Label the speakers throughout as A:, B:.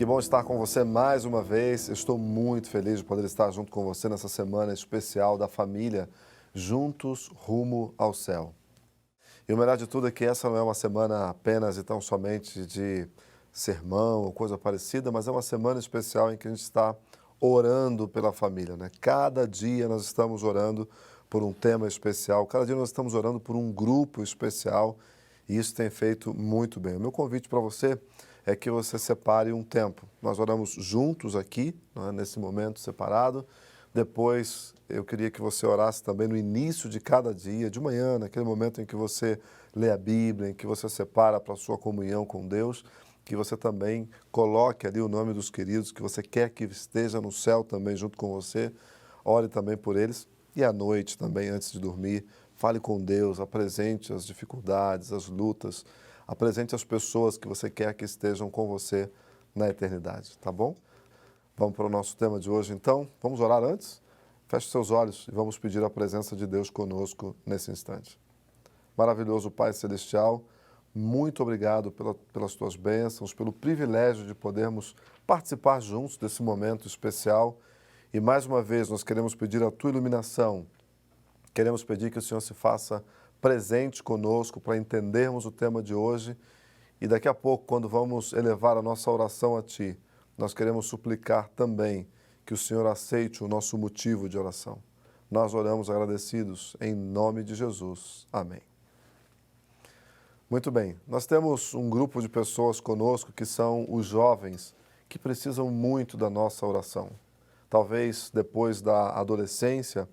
A: Que bom estar com você mais uma vez. Eu estou muito feliz de poder estar junto com você nessa semana especial da família, juntos rumo ao céu. E o melhor de tudo é que essa não é uma semana apenas e tão somente de sermão ou coisa parecida, mas é uma semana especial em que a gente está orando pela família, né? Cada dia nós estamos orando por um tema especial, cada dia nós estamos orando por um grupo especial e isso tem feito muito bem. O meu convite para você é que você separe um tempo. Nós oramos juntos aqui, né, nesse momento separado. Depois, eu queria que você orasse também no início de cada dia, de manhã, naquele momento em que você lê a Bíblia, em que você separa para a sua comunhão com Deus, que você também coloque ali o nome dos queridos que você quer que esteja no céu também junto com você. Ore também por eles. E à noite também, antes de dormir, fale com Deus, apresente as dificuldades, as lutas, apresente as pessoas que você quer que estejam com você na eternidade, tá bom? Vamos para o nosso tema de hoje, então. Vamos orar antes? Feche seus olhos e vamos pedir a presença de Deus conosco nesse instante. Maravilhoso Pai Celestial, muito obrigado pelas tuas bênçãos, pelo privilégio de podermos participar juntos desse momento especial. E mais uma vez nós queremos pedir a tua iluminação, queremos pedir que o Senhor se faça presente conosco para entendermos o tema de hoje e daqui a pouco, quando vamos elevar a nossa oração a Ti, nós queremos suplicar também que o Senhor aceite o nosso motivo de oração. Nós oramos agradecidos em nome de Jesus. Amém. Muito bem, nós temos um grupo de pessoas conosco que são os jovens que precisam muito da nossa oração. Talvez depois da adolescência,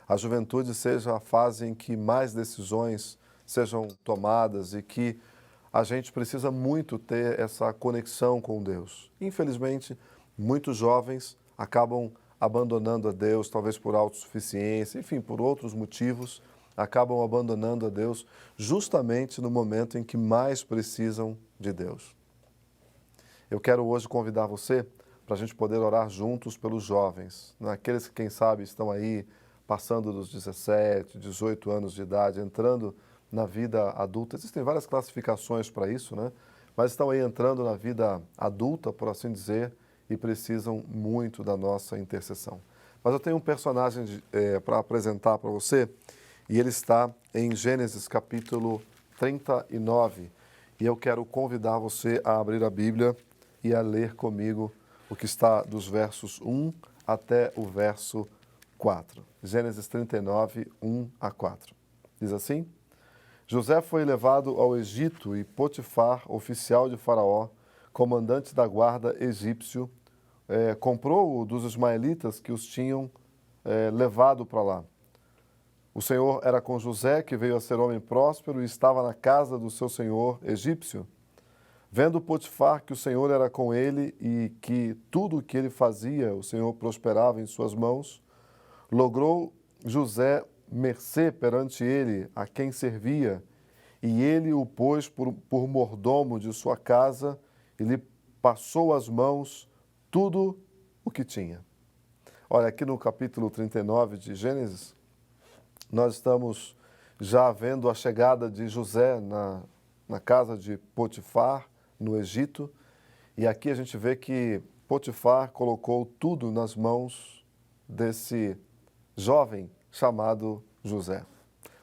A: a juventude seja a fase em que mais decisões sejam tomadas e que a gente precisa muito ter essa conexão com Deus. Infelizmente, muitos jovens acabam abandonando a Deus, talvez por autossuficiência, enfim, por outros motivos, acabam abandonando a Deus justamente no momento em que mais precisam de Deus. Eu quero hoje convidar você para a gente poder orar juntos pelos jovens, aqueles que, quem sabe, estão aí passando dos 17, 18 anos de idade, entrando na vida adulta. Existem várias classificações para isso, né? Mas estão aí entrando na vida adulta, por assim dizer, e precisam muito da nossa intercessão. Mas eu tenho um personagem para apresentar para você, e ele está em Gênesis capítulo 39. E eu quero convidar você a abrir a Bíblia e a ler comigo o que está dos versos 1 até o verso 4. Gênesis 39, 1 a 4. Diz assim: José foi levado ao Egito e Potifar, oficial de Faraó, comandante da guarda egípcio, comprou-o dos ismaelitas que os tinham levado para lá. O Senhor era com José, que veio a ser homem próspero e estava na casa do seu senhor egípcio. Vendo Potifar que o Senhor era com ele e que tudo o que ele fazia, o Senhor prosperava em suas mãos, logrou José mercê perante ele, a quem servia, e ele o pôs por mordomo de sua casa e lhe passou às mãos tudo o que tinha. Olha, aqui no capítulo 39 de Gênesis, nós estamos já vendo a chegada de José na casa de Potifar, no Egito, e aqui a gente vê que Potifar colocou tudo nas mãos desse jovem chamado José.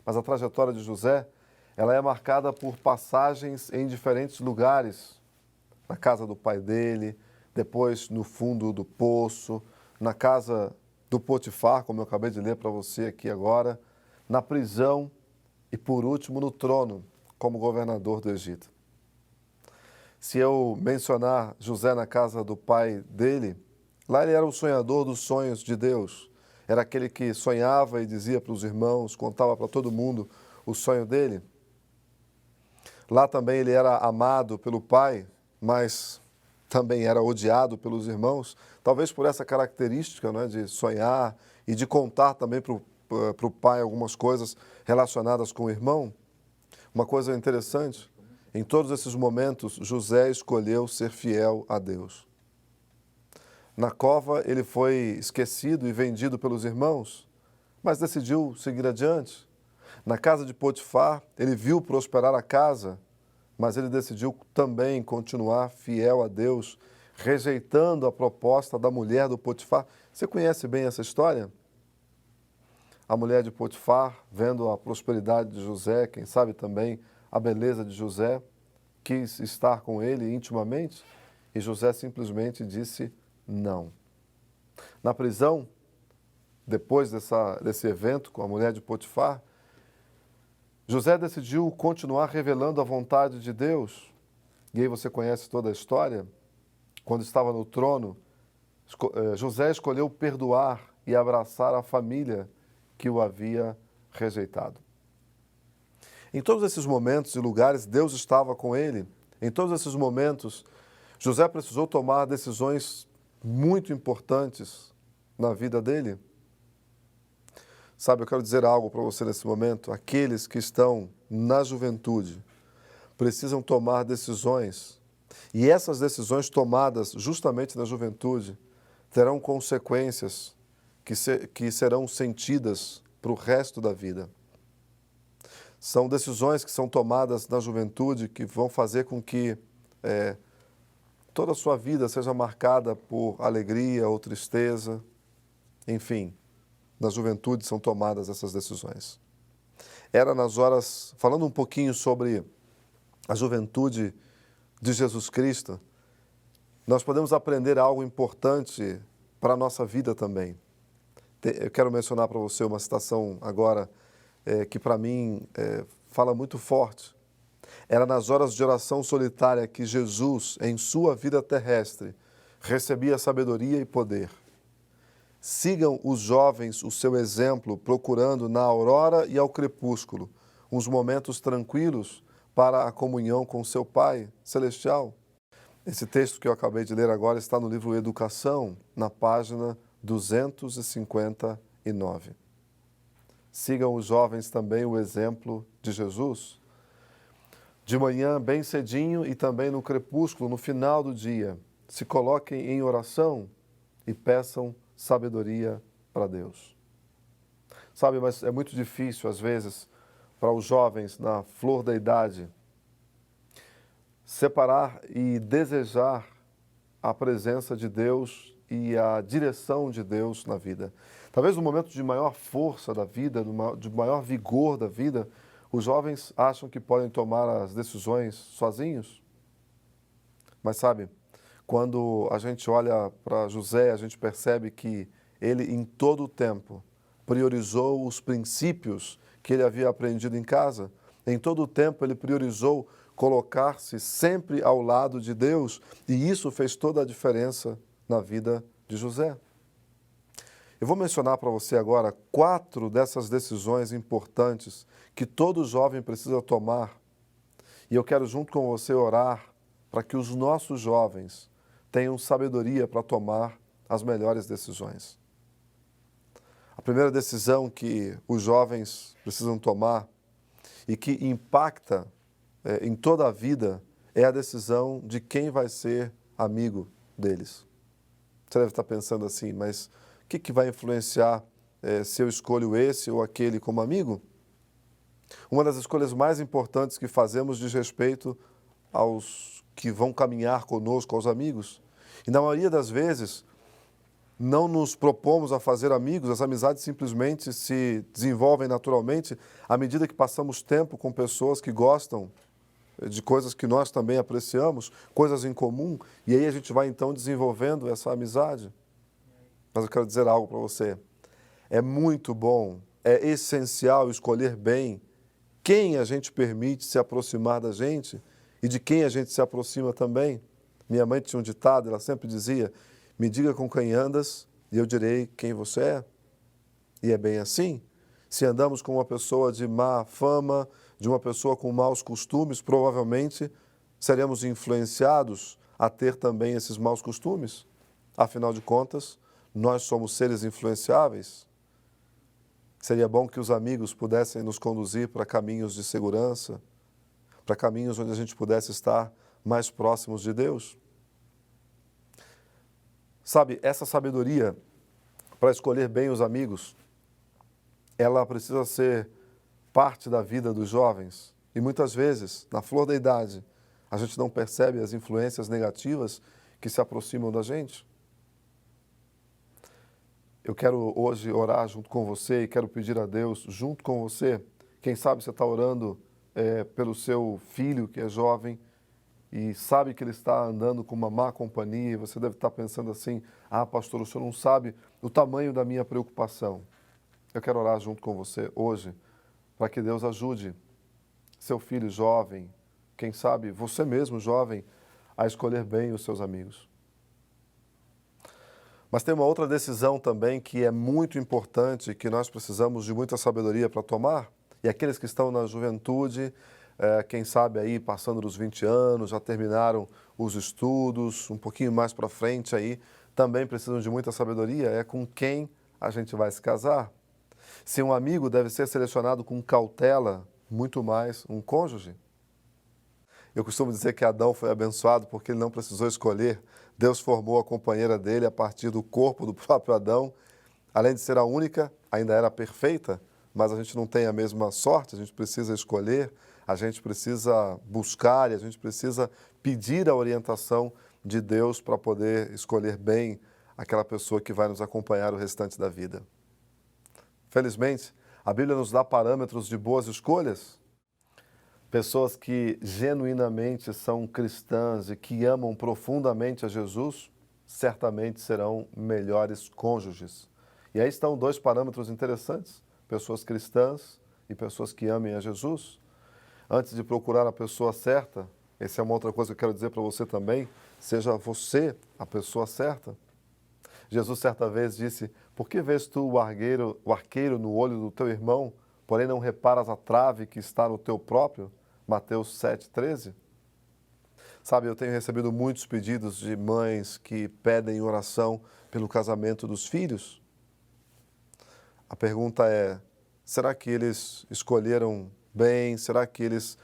A: Mas a trajetória de José, ela é marcada por passagens em diferentes lugares. Na casa do pai dele, depois no fundo do poço, na casa do Potifar, como eu acabei de ler para você aqui agora, na prisão e, por último, no trono, como governador do Egito. Se eu mencionar José na casa do pai dele, lá ele era o sonhador dos sonhos de Deus. Era aquele que sonhava e dizia para os irmãos, contava para todo mundo o sonho dele. Lá também ele era amado pelo pai, mas também era odiado pelos irmãos, talvez por essa característica, né, de sonhar e de contar também para o pai algumas coisas relacionadas com o irmão. Uma coisa interessante, em todos esses momentos, José escolheu ser fiel a Deus. Na cova, ele foi esquecido e vendido pelos irmãos, mas decidiu seguir adiante. Na casa de Potifar, ele viu prosperar a casa, mas ele decidiu também continuar fiel a Deus, rejeitando a proposta da mulher do Potifar. Você conhece bem essa história? A mulher de Potifar, vendo a prosperidade de José, quem sabe também a beleza de José, quis estar com ele intimamente e José simplesmente disse não. Na prisão, depois desse evento com a mulher de Potifar, José decidiu continuar revelando a vontade de Deus. E aí você conhece toda a história. Quando estava no trono, José escolheu perdoar e abraçar a família que o havia rejeitado. Em todos esses momentos e lugares, Deus estava com ele. Em todos esses momentos, José precisou tomar decisões muito importantes na vida dele. Sabe, eu quero dizer algo para você nesse momento. Aqueles que estão na juventude precisam tomar decisões. E essas decisões tomadas justamente na juventude terão consequências que serão sentidas para o resto da vida. São decisões que são tomadas na juventude que vão fazer com que toda a sua vida seja marcada por alegria ou tristeza. Enfim, na juventude são tomadas essas decisões. Era nas horas, falando um pouquinho sobre a juventude de Jesus Cristo, nós podemos aprender algo importante para a nossa vida também. Eu quero mencionar para você uma citação agora que para mim fala muito forte. Era nas horas de oração solitária que Jesus, em sua vida terrestre, recebia sabedoria e poder. Sigam os jovens o seu exemplo, procurando na aurora e ao crepúsculo uns momentos tranquilos para a comunhão com seu Pai Celestial. Esse texto que eu acabei de ler agora está no livro Educação, na página 259. Sigam os jovens também o exemplo de Jesus. De manhã, bem cedinho e também no crepúsculo, no final do dia, se coloquem em oração e peçam sabedoria para Deus. Sabe, mas é muito difícil, às vezes, para os jovens na flor da idade, separar e desejar a presença de Deus e a direção de Deus na vida. Talvez no momento de maior força da vida, de maior vigor da vida, os jovens acham que podem tomar as decisões sozinhos. Mas sabe, quando a gente olha para José, a gente percebe que ele, em todo o tempo, priorizou os princípios que ele havia aprendido em casa. Em todo o tempo, ele priorizou colocar-se sempre ao lado de Deus, e isso fez toda a diferença na vida de José. Eu vou mencionar para você agora 4 dessas decisões importantes que todo jovem precisa tomar, e eu quero junto com você orar para que os nossos jovens tenham sabedoria para tomar as melhores decisões. A primeira decisão que os jovens precisam tomar e que impacta em toda a vida é a decisão de quem vai ser amigo deles. Você deve estar pensando assim, mas o que vai influenciar se eu escolho esse ou aquele como amigo? Uma das escolhas mais importantes que fazemos diz respeito aos que vão caminhar conosco, aos amigos. E na maioria das vezes, não nos propomos a fazer amigos, as amizades simplesmente se desenvolvem naturalmente à medida que passamos tempo com pessoas que gostam de coisas que nós também apreciamos, coisas em comum, e aí a gente vai então desenvolvendo essa amizade. Mas eu quero dizer algo para você. É muito bom, é essencial escolher bem quem a gente permite se aproximar da gente e de quem a gente se aproxima também. Minha mãe tinha um ditado, ela sempre dizia, me diga com quem andas e eu direi quem você é. E é bem assim. Se andamos com uma pessoa de má fama, de uma pessoa com maus costumes, provavelmente seremos influenciados a ter também esses maus costumes. Afinal de contas, nós somos seres influenciáveis. Seria bom que os amigos pudessem nos conduzir para caminhos de segurança, para caminhos onde a gente pudesse estar mais próximos de Deus. Sabe, essa sabedoria para escolher bem os amigos, ela precisa ser parte da vida dos jovens. E muitas vezes, na flor da idade, a gente não percebe as influências negativas que se aproximam da gente? Eu quero hoje orar junto com você e quero pedir a Deus junto com você. Quem sabe você está orando pelo seu filho que é jovem e sabe que ele está andando com uma má companhia e você deve estar pensando assim, pastor, o senhor não sabe o tamanho da minha preocupação. Eu quero orar junto com você hoje para que Deus ajude seu filho jovem, quem sabe você mesmo jovem, a escolher bem os seus amigos. Mas tem uma outra decisão também que é muito importante, que nós precisamos de muita sabedoria para tomar. E aqueles que estão na juventude, quem sabe aí passando dos 20 anos, já terminaram os estudos, um pouquinho mais para frente aí, também precisam de muita sabedoria, é com quem a gente vai se casar. Se um amigo deve ser selecionado com cautela, muito mais um cônjuge. Eu costumo dizer que Adão foi abençoado porque ele não precisou escolher. Deus formou a companheira dele a partir do corpo do próprio Adão. Além de ser a única, ainda era perfeita, mas a gente não tem a mesma sorte, a gente precisa escolher, a gente precisa buscar e a gente precisa pedir a orientação de Deus para poder escolher bem aquela pessoa que vai nos acompanhar o restante da vida. Felizmente, a Bíblia nos dá parâmetros de boas escolhas. Pessoas que genuinamente são cristãs e que amam profundamente a Jesus, certamente serão melhores cônjuges. E aí estão dois parâmetros interessantes, pessoas cristãs e pessoas que amem a Jesus. Antes de procurar a pessoa certa, essa é uma outra coisa que eu quero dizer para você também, seja você a pessoa certa. Jesus certa vez disse, por que vês tu o arqueiro no olho do teu irmão, porém não reparas a trave que está no teu próprio? Mateus 7,13. Sabe, eu tenho recebido muitos pedidos de mães que pedem oração pelo casamento dos filhos. A pergunta é, será que eles escolheram bem? Será que eles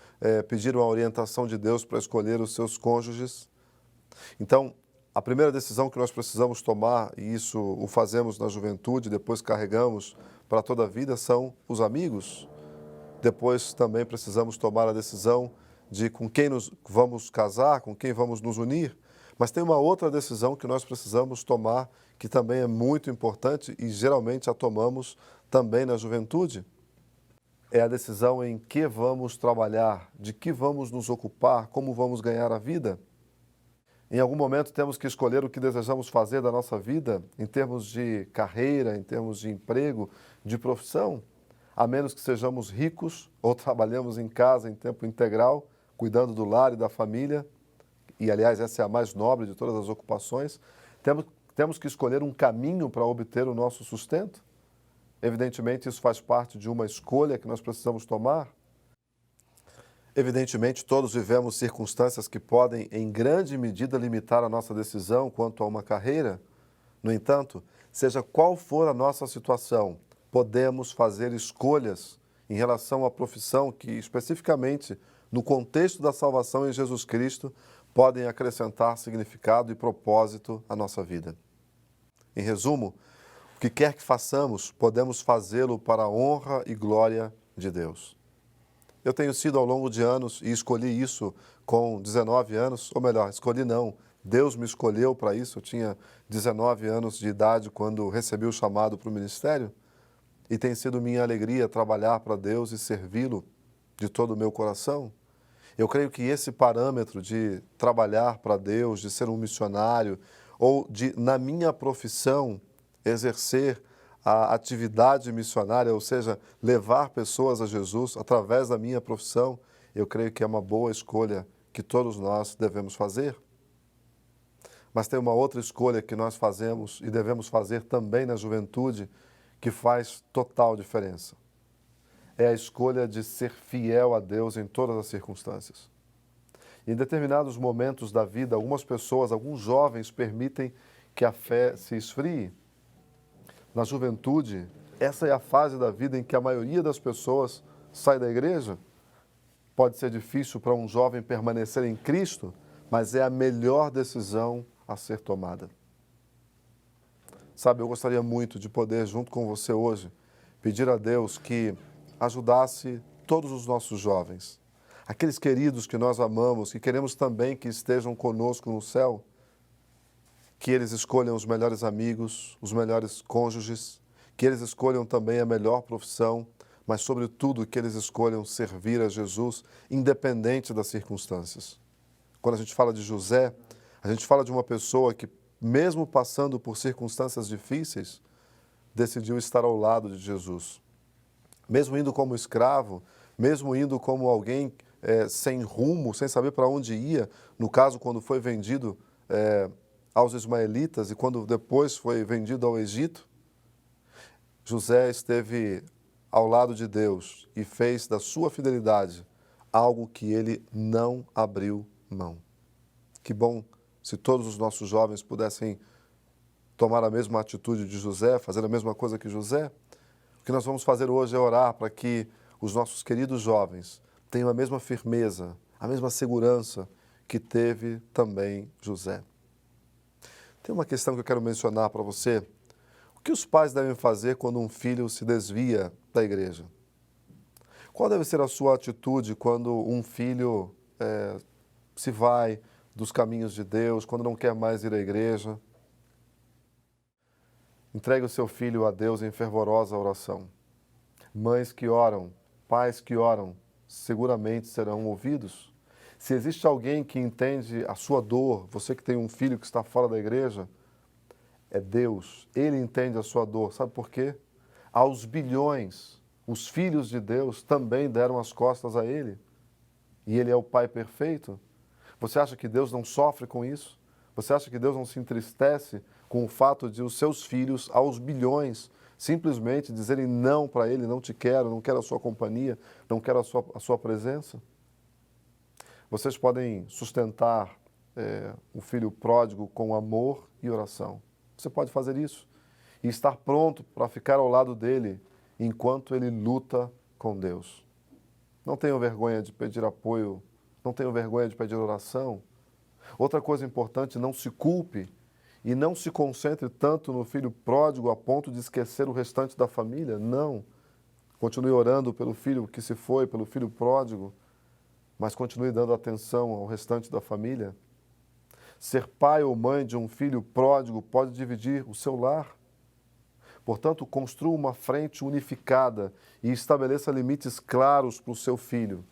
A: pediram a orientação de Deus para escolher os seus cônjuges? Então, a primeira decisão que nós precisamos tomar, e isso o fazemos na juventude, depois carregamos para toda a vida, são os amigos. Depois também precisamos tomar a decisão de com quem nos vamos casar, com quem vamos nos unir. Mas tem uma outra decisão que nós precisamos tomar, que também é muito importante e geralmente a tomamos também na juventude. É a decisão em que vamos trabalhar, de que vamos nos ocupar, como vamos ganhar a vida. Em algum momento temos que escolher o que desejamos fazer da nossa vida, em termos de carreira, em termos de emprego, de profissão. A menos que sejamos ricos ou trabalhamos em casa em tempo integral, cuidando do lar e da família, e aliás essa é a mais nobre de todas as ocupações, temos que escolher um caminho para obter o nosso sustento. Evidentemente isso faz parte de uma escolha que nós precisamos tomar. Evidentemente todos vivemos circunstâncias que podem em grande medida limitar a nossa decisão quanto a uma carreira. No entanto, seja qual for a nossa situação, podemos fazer escolhas em relação à profissão que, especificamente, no contexto da salvação em Jesus Cristo, podem acrescentar significado e propósito à nossa vida. Em resumo, o que quer que façamos, podemos fazê-lo para a honra e glória de Deus. Eu tenho sido ao longo de anos, e escolhi isso com 19 anos, ou melhor, escolhi não, Deus me escolheu para isso, eu tinha 19 anos de idade quando recebi o chamado para o ministério, e tem sido minha alegria trabalhar para Deus e servi-lo de todo o meu coração. Eu creio que esse parâmetro de trabalhar para Deus, de ser um missionário, ou de, na minha profissão, exercer a atividade missionária, ou seja, levar pessoas a Jesus através da minha profissão, eu creio que é uma boa escolha que todos nós devemos fazer. Mas tem uma outra escolha que nós fazemos e devemos fazer também na juventude, que faz total diferença. É a escolha de ser fiel a Deus em todas as circunstâncias. Em determinados momentos da vida, algumas pessoas, alguns jovens permitem que a fé se esfrie. Na juventude, essa é a fase da vida em que a maioria das pessoas sai da igreja. Pode ser difícil para um jovem permanecer em Cristo, mas é a melhor decisão a ser tomada. Sabe, eu gostaria muito de poder, junto com você hoje, pedir a Deus que ajudasse todos os nossos jovens, aqueles queridos que nós amamos, que queremos também que estejam conosco no céu, que eles escolham os melhores amigos, os melhores cônjuges, que eles escolham também a melhor profissão, mas, sobretudo, que eles escolham servir a Jesus, independente das circunstâncias. Quando a gente fala de José, a gente fala de uma pessoa que, mesmo passando por circunstâncias difíceis, decidiu estar ao lado de Jesus. Mesmo indo como escravo, mesmo indo como alguém sem rumo, sem saber para onde ia, no caso, quando foi vendido aos ismaelitas e quando depois foi vendido ao Egito, José esteve ao lado de Deus e fez da sua fidelidade algo que ele não abriu mão. Que bom se todos os nossos jovens pudessem tomar a mesma atitude de José, fazer a mesma coisa que José. O que nós vamos fazer hoje é orar para que os nossos queridos jovens tenham a mesma firmeza, a mesma segurança que teve também José. Tem uma questão que eu quero mencionar para você. O que os pais devem fazer quando um filho se desvia da igreja? Qual deve ser a sua atitude quando um filho se vai dos caminhos de Deus, quando não quer mais ir à igreja? Entregue o seu filho a Deus em fervorosa oração. Mães que oram, pais que oram, seguramente serão ouvidos. Se existe alguém que entende a sua dor, você que tem um filho que está fora da igreja, é Deus. Ele entende a sua dor. Sabe por quê? Aos bilhões, os filhos de Deus também deram as costas a Ele. E Ele é o Pai perfeito. Você acha que Deus não sofre com isso? Você acha que Deus não se entristece com o fato de os seus filhos, aos bilhões, simplesmente dizerem não para Ele, não te quero, não quero a sua companhia, não quero a sua presença? Vocês podem sustentar o filho pródigo com amor e oração. Você pode fazer isso e estar pronto para ficar ao lado dele enquanto ele luta com Deus. Não tenham vergonha de pedir apoio, não tenham vergonha de pedir oração. Outra coisa importante, não se culpe e não se concentre tanto no filho pródigo a ponto de esquecer o restante da família. Não. Continue orando pelo filho que se foi, pelo filho pródigo, mas continue dando atenção ao restante da família. Ser pai ou mãe de um filho pródigo pode dividir o seu lar. Portanto, construa uma frente unificada e estabeleça limites claros para o seu filho.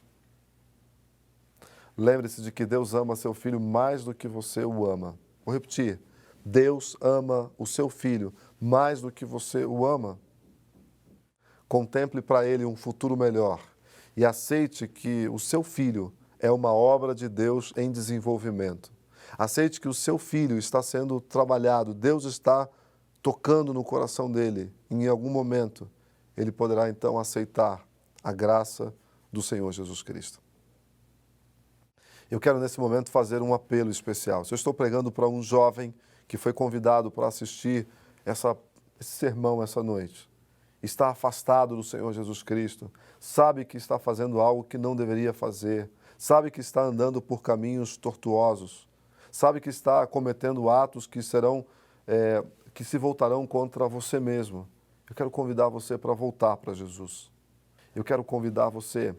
A: Lembre-se de que Deus ama seu filho mais do que você o ama. Vou repetir. Deus ama o seu filho mais do que você o ama. Contemple para ele um futuro melhor e aceite que o seu filho é uma obra de Deus em desenvolvimento. Aceite que o seu filho está sendo trabalhado, Deus está tocando no coração dele. Em algum momento, ele poderá então aceitar a graça do Senhor Jesus Cristo. Eu quero nesse momento fazer um apelo especial. Se eu estou pregando para um jovem que foi convidado para assistir esse sermão essa noite, está afastado do Senhor Jesus Cristo, sabe que está fazendo algo que não deveria fazer, sabe que está andando por caminhos tortuosos, sabe que está cometendo atos que que se voltarão contra você mesmo. Eu quero convidar você para voltar para Jesus. Eu quero convidar você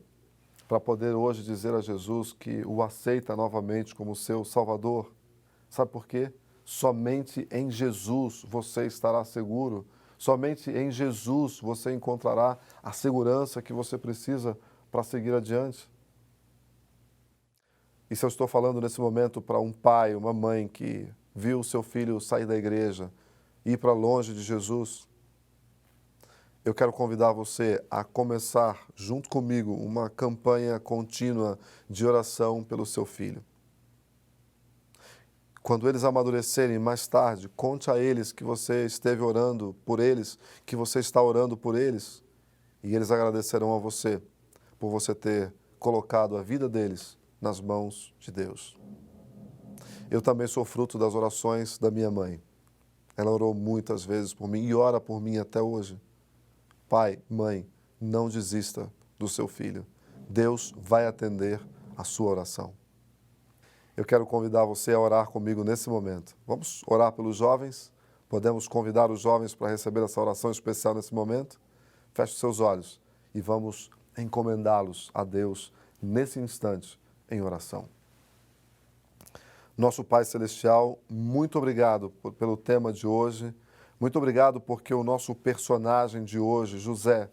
A: para poder hoje dizer a Jesus que o aceita novamente como seu Salvador. Sabe por quê? Somente em Jesus você estará seguro. Somente em Jesus você encontrará a segurança que você precisa para seguir adiante. E se eu estou falando nesse momento para um pai, uma mãe que viu o seu filho sair da igreja e ir para longe de Jesus, eu quero convidar você a começar, junto comigo, uma campanha contínua de oração pelo seu filho. Quando eles amadurecerem mais tarde, conte a eles que você esteve orando por eles, que você está orando por eles, e eles agradecerão a você por você ter colocado a vida deles nas mãos de Deus. Eu também sou fruto das orações da minha mãe. Ela orou muitas vezes por mim e ora por mim até hoje. Pai, mãe, não desista do seu filho. Deus vai atender a sua oração. Eu quero convidar você a orar comigo nesse momento. Vamos orar pelos jovens? Podemos convidar os jovens para receber essa oração especial nesse momento? Feche seus olhos e vamos encomendá-los a Deus nesse instante em oração. Nosso Pai Celestial, muito obrigado pelo tema de hoje. Muito obrigado porque o nosso personagem de hoje, José,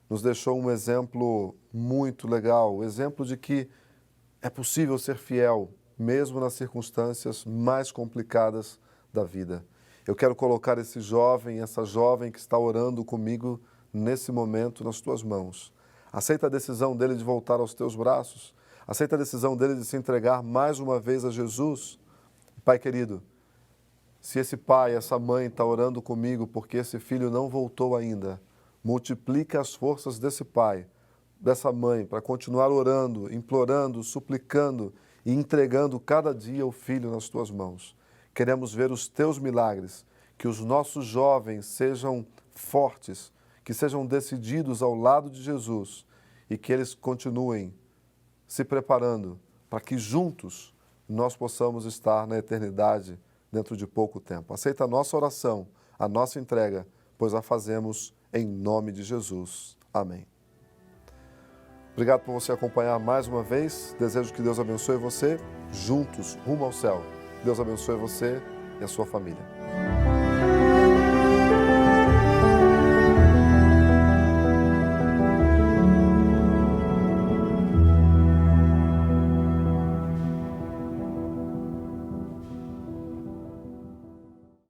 A: nos deixou um exemplo muito legal, o exemplo de que é possível ser fiel, mesmo nas circunstâncias mais complicadas da vida. Eu quero colocar esse jovem, essa jovem que está orando comigo nesse momento nas tuas mãos. Aceita a decisão dele de voltar aos teus braços. Aceita a decisão dele de se entregar mais uma vez a Jesus. Pai querido, se esse pai, essa mãe está orando comigo porque esse filho não voltou ainda, multiplica as forças desse pai, dessa mãe, para continuar orando, implorando, suplicando e entregando cada dia o filho nas tuas mãos. Queremos ver os teus milagres, que os nossos jovens sejam fortes, que sejam decididos ao lado de Jesus e que eles continuem se preparando para que juntos nós possamos estar na eternidade dentro de pouco tempo. Aceita a nossa oração, a nossa entrega, pois a fazemos em nome de Jesus. Amém. Obrigado por você acompanhar mais uma vez. Desejo que Deus abençoe você, juntos, rumo ao céu. Deus abençoe você e a sua família.